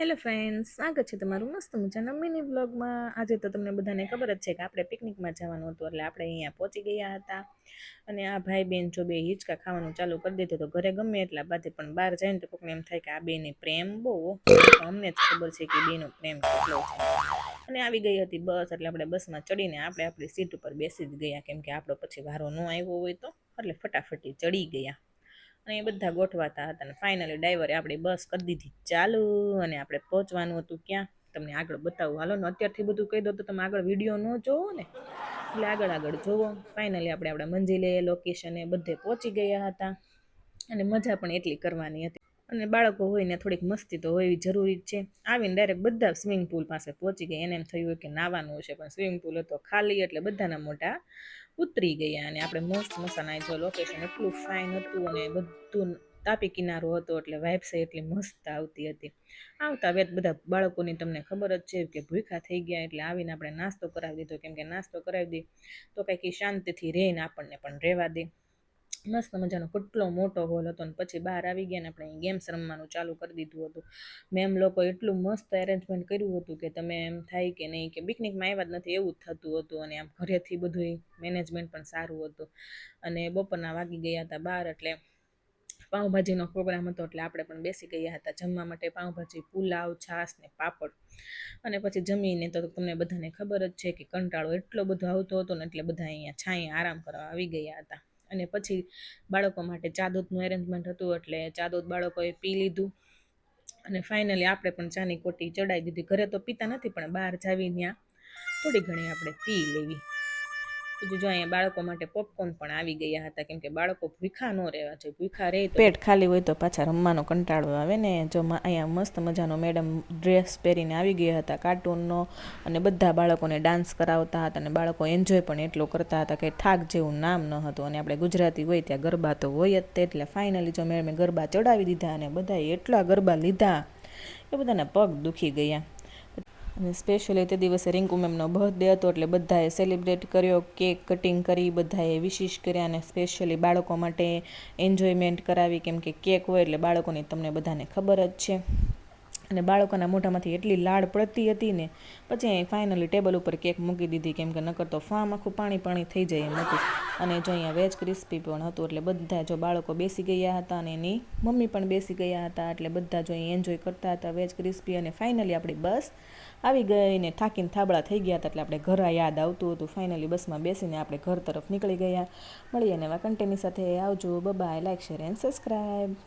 Hello friends, સ્વાગત છે તમારું મસ્ત મજાના મિની વ્લોગમાં। આજે તો તમને બધાને ખબર જ છે કે આપણે પિકનિકમાં જવાનું હતું, એટલે આપણે અહીંયા પહોંચી ગયા હતા। અને આ ભાઈ બેન જો બે હિંચકા ખાવાનું ચાલુ કરી દીધું, તો ઘરે ગમે એટલા બાધે પણ બહાર જાય ને તો કોઈને એમ થાય કે આ બેને પ્રેમ બહુ, તો અમને જ ખબર છે કે બેનો પ્રેમ કેટલો છે। અને આવી ગઈ હતી બસ, એટલે આપણે બસમાં ચડીને આપણે આપણી સીટ ઉપર બેસી જ ગયા, કેમ કે આપણો પછી વારો ન આવ્યો હોય તો, એટલે ફટાફટી ચડી ગયા। અને એ બધા ગોઠવાતા હતા, અને ફાઇનલી ડ્રાઈવરે આપણી બસ કરી દીધી ચાલુ, અને આપણે પહોંચવાનું હતું ક્યાં તમને આગળ બતાવું, હાલો ને અત્યારથી બધું કહી દો તો તમે આગળ વિડીયો ન જોવો ને, એટલે આગળ જોવો। ફાઇનલી આપણે આપણા મંજિલે લોકેશને બધે પહોંચી ગયા હતા, અને મજા પણ એટલી કરવાની હતી। અને બાળકો હોય ને થોડીક મસ્તી તો હોવી જરૂરી જ છે। આવીને ડાયરેક્ટ બધા સ્વિમિંગ પુલ પાસે પહોંચી ગયા, એને એમ થયું કે નાવાનું છે, પણ સ્વિમિંગ પુલ હતો ખાલી, એટલે બધાના મોઢા ઉતરી ગયા। અને આપણે મસ્ત મસાના જો લોકેશન એટલું ફાઇન હતું, અને બધું તાપી કિનારો હતો, એટલે વાઇબ્સ એટલી મસ્ત આવતી હતી। આવતા વેત બધા બાળકોની તમને ખબર જ છે કે ભૂખ્યા થઈ ગયા, એટલે આવીને આપણે નાસ્તો કરાવી દીધો, કેમ કે નાસ્તો કરાવી દઈએ તો કંઈક શાંતિથી રહે ને આપણને પણ રહેવા દે। મસ્ત મજાનો કેટલો મોટો હોલ હતો, ને પછી બહાર આવી ગયા ને આપણે ગેમ્સ રમવાનું ચાલુ કરી દીધું હતું। મેમ લોકો એટલું મસ્ત એરેન્જમેન્ટ કર્યું હતું કે તમે એમ થાય કે નહીં કે પિકનિકમાં આવ્યા જ નથી એવું જ થતું હતું, અને આમ ઘરેથી બધું મેનેજમેન્ટ પણ સારું હતું। અને બપોરના વાગી ગયા હતા 12, એટલે પાઉંભાજીનો પ્રોગ્રામ હતો, એટલે આપણે પણ બેસી ગયા હતા જમવા માટે। પાઉંભાજી, પુલાવ, છાશ ને પાપડ, અને પછી જમીને તો તમને બધાને ખબર જ છે કે કંટાળો એટલો બધો આવતો હતો ને, એટલે બધા અહીંયા છાંયે આરામ કરવા આવી ગયા હતા। અને પછી બાળકો માટે ચા દૂધનું એરેન્જમેન્ટ હતું, એટલે ચા દૂધ બાળકોએ પી લીધું, અને ફાઇનલી આપણે પણ ચાની કોટી ચડાવી દીધી। ઘરે તો પીતા નથી, પણ બહાર જાવી ત્યાં થોડી ઘણી આપણે પી લેવી। પછી જો અહીંયા બાળકો માટે પોપકોર્ન પણ આવી ગયા હતા, કેમ કે બાળકો ભૂખા ન રહેવા જોઈએ, ભૂખા રહે તો પેટ ખાલી હોય તો પાછા રમવાનો કંટાળો આવે ને। જો અહીંયા મસ્ત મજાનો મેડમ ડ્રેસ પહેરીને આવી ગયા હતા કાર્ટૂનનો, અને બધા બાળકોને ડાન્સ કરાવતા હતા, અને બાળકો એન્જોય પણ એટલો કરતા હતા કે થાક જેવું નામ ન હતું। અને આપણે ગુજરાતી હોય ત્યાં ગરબા તો હોય જ તે, એટલે ફાઇનલી જો મેડમે ગરબા ચડાવી દીધા, અને બધાએ એટલા ગરબા લીધા એ બધાના પગ દુખી ગયા। અને સ્પેશિયલી તે દિવસે રિંકુ મેમનો બર્થડે હતો, એટલે બધાએ સેલિબ્રેટ કર્યો, કેક કટિંગ કરી, બધાએ વિશિશ કર્યા, અને સ્પેશિયલી બાળકો માટે એન્જોયમેન્ટ કરાવી, કેમ કે કેક હોય એટલે બાળકોની તમને બધાને ખબર જ છે। અને બાળકોના મોઢામાંથી એટલી લાળ પડતી હતી ને, પછી અહીં ફાઇનલી ટેબલ ઉપર કેક મૂકી દીધી, કેમ કે નકર તો ફાર્મ આખું પાણી થઈ જાય એમ હતું। અને જો અહીંયા વેજ ક્રિસ્પી પણ હતું, એટલે બધા જો બાળકો બેસી ગયા હતા, અને એની મમ્મી પણ બેસી ગયા હતા, એટલે બધા જો અહીં એન્જોય કરતા હતા વેજ ક્રિસ્પી। અને ફાઇનલી આપણી બસ આવી ગઈ ને થાકીને થાબડા થઈ ગયા હતા, એટલે આપણે ઘર યાદ આવતું હતું। ફાઇનલી બસમાં બેસીને આપણે ઘર તરફ નીકળી ગયા। મળીએ નવા કન્ટેન્ટની સાથે, આવજો, bye, like, share and subscribe.